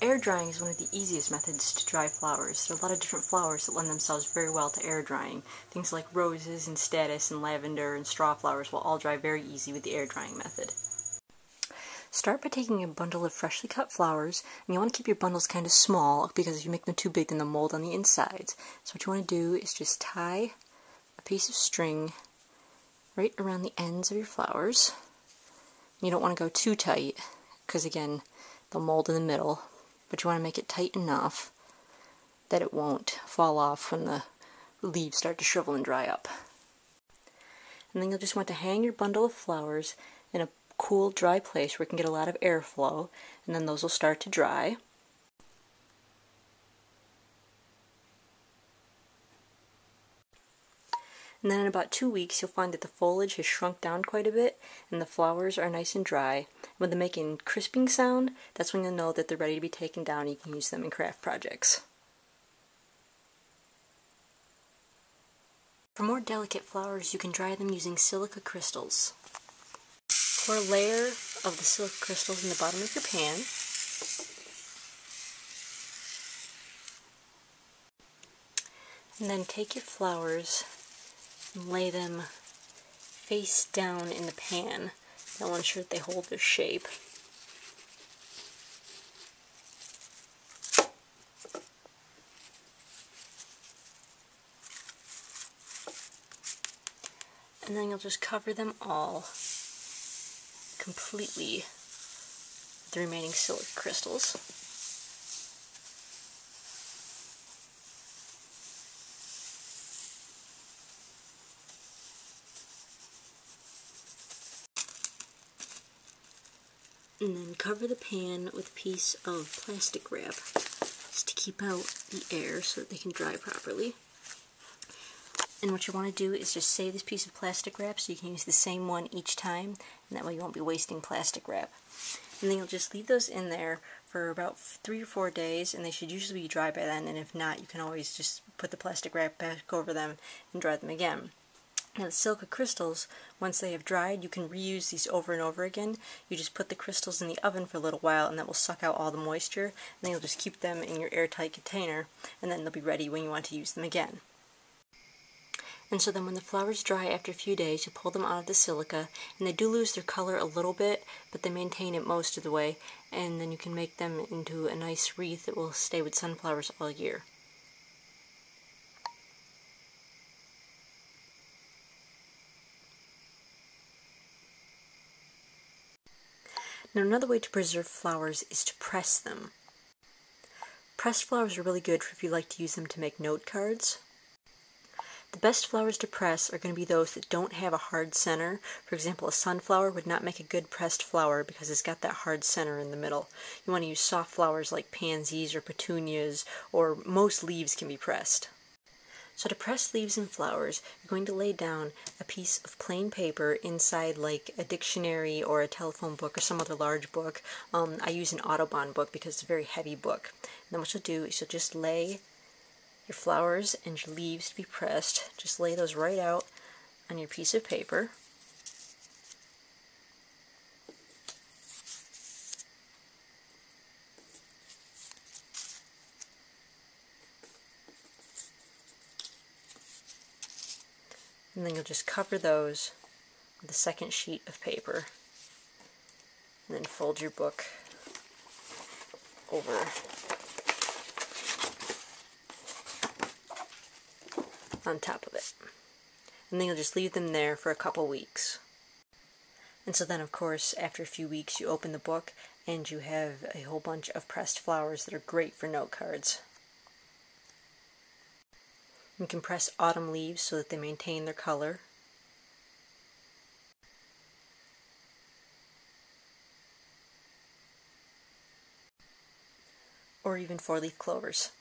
Air drying is one of the easiest methods to dry flowers. There are a lot of different flowers that lend themselves very well to air drying. Things like roses and statice and lavender and straw flowers will all dry very easy with the air drying method. Start by taking a bundle of freshly cut flowers, and you want to keep your bundles kind of small because if you make them too big then they'll mold on the insides. So what you want to do is just tie a piece of string right around the ends of your flowers. You don't want to go too tight because again they'll mold in the middle, but you want to make it tight enough that it won't fall off when the leaves start to shrivel and dry up. And then you'll just want to hang your bundle of flowers in a cool, dry place where it can get a lot of airflow, and then those will start to dry. And then in about 2 weeks you'll find that the foliage has shrunk down quite a bit and the flowers are nice and dry. When they make a crisping sound, that's when you'll know that they're ready to be taken down and you can use them in craft projects. For more delicate flowers, you can dry them using silica crystals. Pour a layer of the silica crystals in the bottom of your pan. And then take your flowers and lay them face down in the pan. That will ensure that they hold their shape. And then you'll just cover them all completely with the remaining silica crystals. And then cover the pan with a piece of plastic wrap just to keep out the air so that they can dry properly. And what you want to do is just save this piece of plastic wrap so you can use the same one each time, and that way you won't be wasting plastic wrap. And then you'll just leave those in there for about 3 or 4 days, and they should usually be dry by then, and if not, you can always just put the plastic wrap back over them and dry them again. Now the silica crystals, once they have dried, you can reuse these over and over again. You just put the crystals in the oven for a little while and that will suck out all the moisture, and then you'll just keep them in your airtight container, and then they'll be ready when you want to use them again. And so then when the flowers dry after a few days, you pull them out of the silica, and they do lose their color a little bit, but they maintain it most of the way, and then you can make them into a nice wreath that will stay with sunflowers all year. Now another way to preserve flowers is to press them. Pressed flowers are really good if you like to use them to make note cards. The best flowers to press are going to be those that don't have a hard center. For example, a sunflower would not make a good pressed flower because it's got that hard center in the middle. You want to use soft flowers like pansies or petunias, or most leaves can be pressed. So to press leaves and flowers, you're going to lay down a piece of plain paper inside like a dictionary or a telephone book or some other large book. I use an Audubon book because it's a very heavy book. And then what you'll do is you'll just lay your flowers and your leaves to be pressed. Just lay those right out on your piece of paper. And then you'll just cover those with a second sheet of paper. And then fold your book over on top of it. And then you'll just leave them there for a couple weeks. And so then of course after a few weeks you open the book and you have a whole bunch of pressed flowers that are great for note cards. You can press autumn leaves so that they maintain their color. Or even 4-leaf clovers.